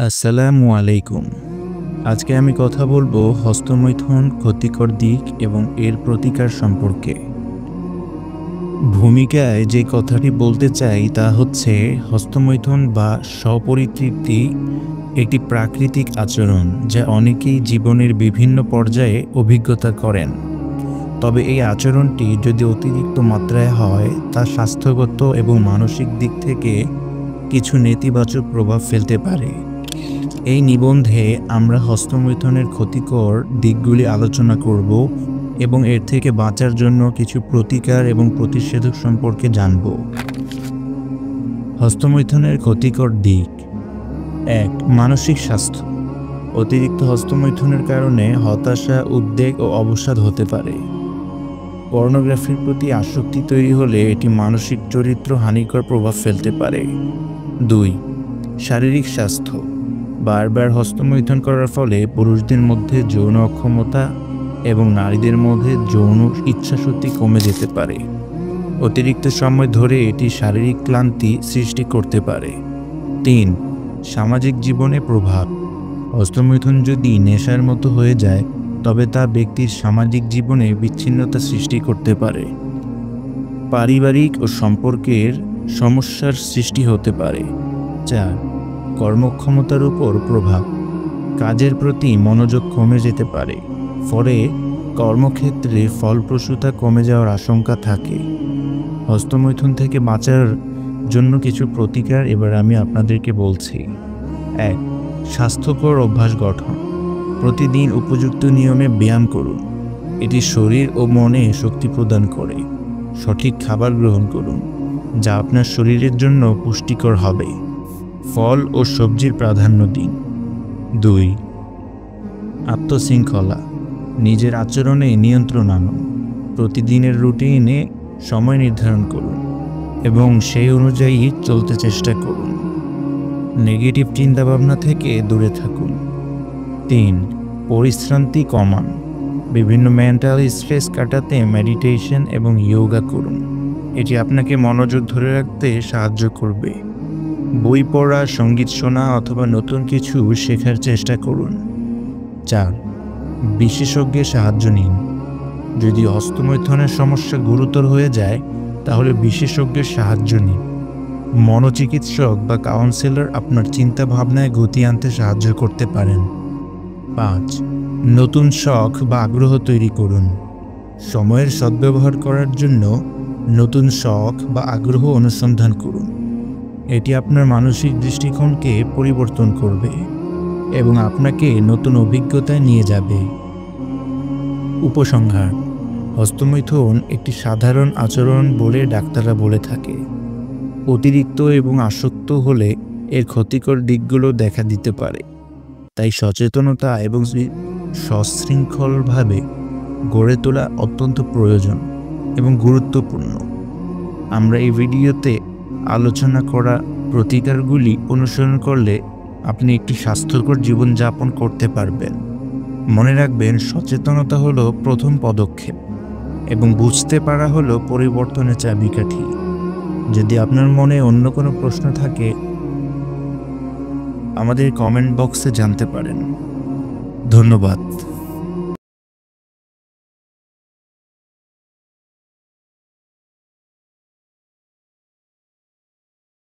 আসসালামু আলাইকুম। আজকে আমি কথা বলবো হস্তমৈথুন ক্ষতিকর দিক এবং এর প্রতিকার সম্পর্কে। ভূমিকায় যে কথাটি বলতে চাই তা হচ্ছে হস্তমৈথুন বা স্বপরিতৃপ্তি একটি প্রাকৃতিক আচরণ যা অনেকেই জীবনের বিভিন্ন পর্যায়ে অভিজ্ঞতা করেন। তবে এই আচরণটি যদি অতিরিক্ত মাত্রায় হয় তা স্বাস্থ্যগত এবং মানসিক দিক থেকে কিছু নেতিবাচক প্রভাব ফেলতে পারে। এই নিবন্ধে আমরা হস্তমৈথুনের ক্ষতিকর দিকগুলি আলোচনা করব এবং এর থেকে বাঁচার জন্য কিছু প্রতিকার এবং প্রতিষেধক সম্পর্কে জানব। হস্তমৈথুনের ক্ষতিকর দিক ১. মানসিক স্বাস্থ্য। অতিরিক্ত হস্তমৈথুনের কারণে হতাশা, উদ্বেগ ও অবসাদ হতে পারে। পর্নোগ্রাফির প্রতি আসক্তি তৈরি হলে এটি মানসিক চরিত্র হানিকর প্রভাব ফেলতে পারে। ২. শারীরিক স্বাস্থ্য। বারবার হস্তমৈথুন করার ফলে পুরুষদের মধ্যে যৌন অক্ষমতা এবং নারীদের মধ্যে যৌন ইচ্ছাশক্তি কমে যেতে পারে। অতিরিক্ত সময় ধরে এটি শারীরিক ক্লান্তি সৃষ্টি করতে পারে। ৩. সামাজিক জীবনে প্রভাব। হস্তমৈথুন যদি নেশার মতো হয়ে যায় তবে তা ব্যক্তির সামাজিক জীবনে বিচ্ছিন্নতা সৃষ্টি করতে পারে। পারিবারিক ও সম্পর্কের সমস্যার সৃষ্টি হতে পারে। ৪. কর্মক্ষমতার উপর প্রভাব। কাজের প্রতি মনোযোগ কমে যেতে পারে, ফলে কর্মক্ষেত্রে ফলপ্রসূতা কমে যাওয়ার আশঙ্কা থাকে। হস্তমৈথুন থেকে বাঁচার জন্য কিছু প্রতিকার এবার আমি আপনাদেরকে বলছি। ১. স্বাস্থ্যকর অভ্যাস গঠন। প্রতিদিন উপযুক্ত নিয়মে ব্যায়াম করুন। এটি শরীর ও মনে শক্তি প্রদান করে। সঠিক খাবার গ্রহণ করুন যা আপনার শরীরের জন্য পুষ্টিকর হবে। ফল ও সবজির প্রাধান্য দিন। ২. আত্মশৃঙ্খলা। নিজের আচরণে নিয়ন্ত্রণ আনুন। প্রতিদিনের রুটিনে সময় নির্ধারণ করুন এবং সেই অনুযায়ী চলতে চেষ্টা করুন। নেগেটিভ চিন্তাভাবনা থেকে দূরে থাকুন। ৩. পরিশ্রান্তি কমান। বিভিন্ন মেন্টাল স্ট্রেস কাটাতে মেডিটেশন এবং যোগা করুন। এটি আপনাকে মনোযোগ ধরে রাখতে সাহায্য করবে। বই পড়া, সঙ্গীত শোনা অথবা নতুন কিছু শেখার চেষ্টা করুন। ৪. বিশেষজ্ঞের সাহায্য নিন। যদি হস্তমৈথুনের সমস্যা গুরুতর হয়ে যায় তাহলে বিশেষজ্ঞের সাহায্য নিন। মনোচিকিৎসক বা কাউন্সিলর আপনার চিন্তা ভাবনায় গতি আনতে সাহায্য করতে পারেন। ৫. নতুন শখ বা আগ্রহ তৈরি করুন। সময়ের সদ্ব্যবহার করার জন্য নতুন শখ বা আগ্রহ অনুসন্ধান করুন। এটি আপনার মানসিক দৃষ্টিকোণকে পরিবর্তন করবে এবং আপনাকে নতুন অভিজ্ঞতায় নিয়ে যাবে। উপসংহার: হস্তমৈথুন একটি সাধারণ আচরণ বলে ডাক্তাররা বলে থাকে। অতিরিক্ত এবং আসক্ত হলে এর ক্ষতিকর দিকগুলো দেখা দিতে পারে। তাই সচেতনতা এবং সশৃঙ্খলভাবে গড়ে তোলা অত্যন্ত প্রয়োজন এবং গুরুত্বপূর্ণ। আমরা এই ভিডিওতে আলোচনা করা প্রতিকারগুলি অনুসরণ করলে আপনি একটি স্বাস্থ্যকর জীবনযাপন করতে পারবেন। মনে রাখবেন, সচেতনতা হলো প্রথম পদক্ষেপ এবং বুঝতে পারা হলো পরিবর্তনের চাবিকাঠি। যদি আপনার মনে অন্য কোনো প্রশ্ন থাকে আমাদের কমেন্ট বক্সে জানতে পারেন। ধন্যবাদ।